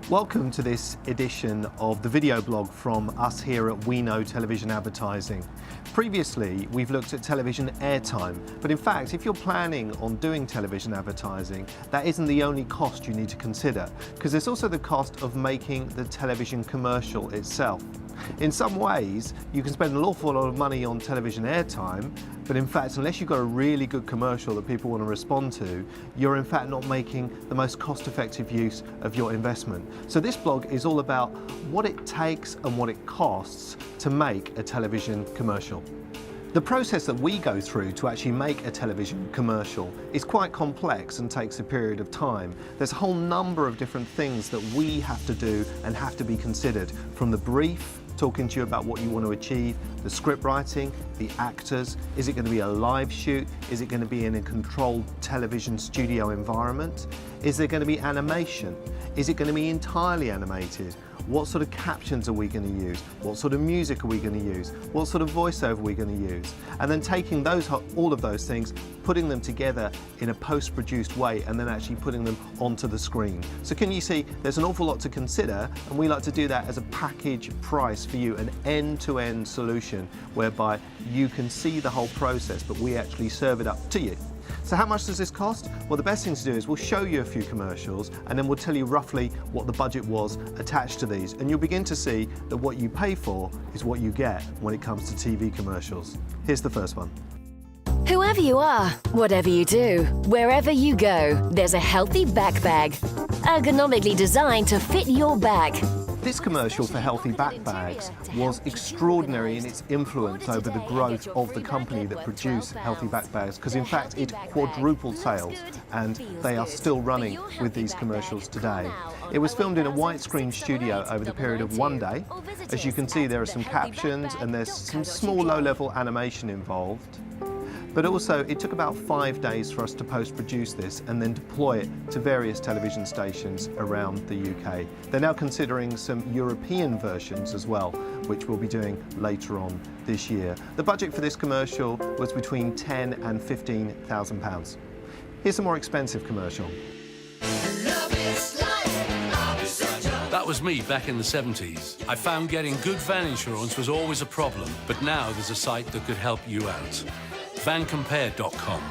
Welcome to this edition of the video blog from us here at We Know Television Advertising. Previously, we've looked at television airtime, but in fact, if you're planning on doing television advertising, that isn't the only cost you need to consider, because there's also the cost of making the television commercial itself. In some ways, you can spend an awful lot of money on television airtime, but in fact, unless you've got a really good commercial that people want to respond to, you're in fact not making the most cost-effective use of your investment. So this blog is all about what it takes and what it costs to make a television commercial. The process that we go through to actually make a television commercial is quite complex and takes a period of time. There's a whole number of different things that we have to do and have to be considered, from the brief, talking to you about what you want to achieve, the script writing, the actors, is it going to be a live shoot, is it going to be in a controlled television studio environment, is there going to be animation, is it going to be entirely animated, what sort of captions are we going to use, what sort of music are we going to use, what sort of voiceover are we going to use, and then taking all of those things, putting them together in a post-produced way and then actually putting them onto the screen. So can you see there's an awful lot to consider, and we like to do that as a package price for you, an end-to-end solution whereby you can see the whole process but we actually serve it up to you. So how much does this cost? Well, the best thing to do is we'll show you a few commercials and then we'll tell you roughly what the budget was attached to these, and you'll begin to see that what you pay for is what you get when it comes to TV commercials. Here's the first one. Whoever you are, whatever you do, wherever you go, there's a healthy back bag, ergonomically designed to fit your bag. This commercial for healthy back bags was extraordinary in its influence over the growth of the company that produced healthy back bags, because in fact it quadrupled sales, and they are still running with these commercials today. It was filmed in a widescreen studio over the period of one day. As you can see, there are some captions and there's some small low-level animation involved. But also, it took about 5 days for us to post-produce this and then deploy it to various television stations around the UK. They're now considering some European versions as well, which we'll be doing later on this year. The budget for this commercial was between £10,000 and £15,000. Here's a more expensive commercial. That was me back in the 70s. I found getting good van insurance was always a problem, but now there's a site that could help you out. vancompare.com.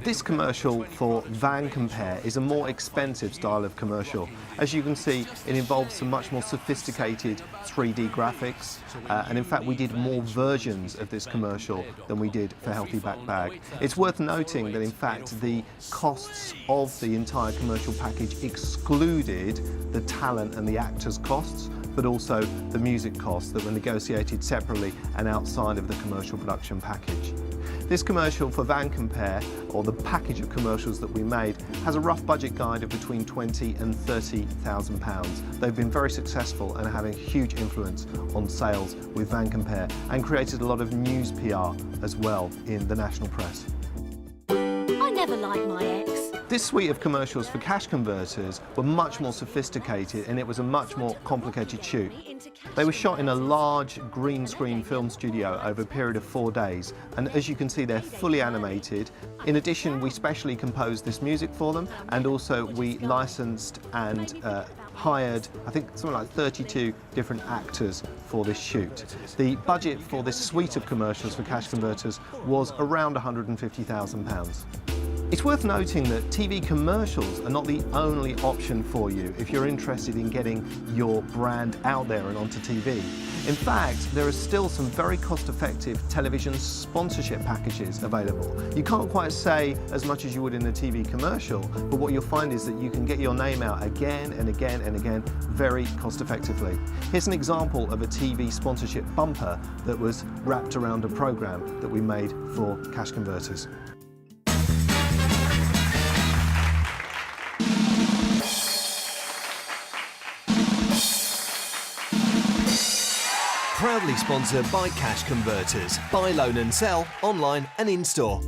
This commercial for Van Compare is a more expensive style of commercial. As you can see, it involves some much more sophisticated 3D graphics, and in fact we did more versions of this commercial than we did for Healthy Back Bag. It's worth noting that in fact the costs of the entire commercial package excluded the talent and the actors' costs, but also the music costs that were negotiated separately and outside of the commercial production package. This commercial for Van Compare, or the package of commercials that we made, has a rough budget guide of between £20,000 and £30,000. They've been very successful and are having a huge influence on sales with Van Compare, and created a lot of news PR as well in the national press. I never liked my ex. This suite of commercials for cash converters were much more sophisticated, and it was a much more complicated shoot. They were shot in a large green screen film studio over a period of 4 days, and as you can see, they're fully animated. In addition, we specially composed this music for them, and also we licensed and hired, I think, something like 32 different actors for this shoot. The budget for this suite of commercials for cash converters was around £150,000. It's worth noting that TV commercials are not the only option for you if you're interested in getting your brand out there and onto TV. In fact, there are still some very cost-effective television sponsorship packages available. You can't quite say as much as you would in a TV commercial, but what you'll find is that you can get your name out again and again and again very cost-effectively. Here's an example of a TV sponsorship bumper that was wrapped around a program that we made for cash converters. Proudly sponsored by Cash Converters. Buy, loan and sell, online and in-store.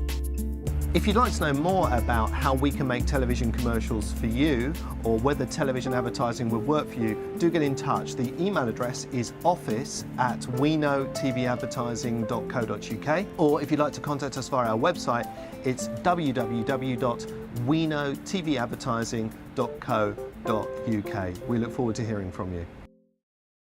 If you'd like to know more about how we can make television commercials for you, or whether television advertising would work for you, do get in touch. The email address is office@weknowtvadvertising.co.uk, or if you'd like to contact us via our website, it's www.weknowtvadvertising.co.uk. We look forward to hearing from you.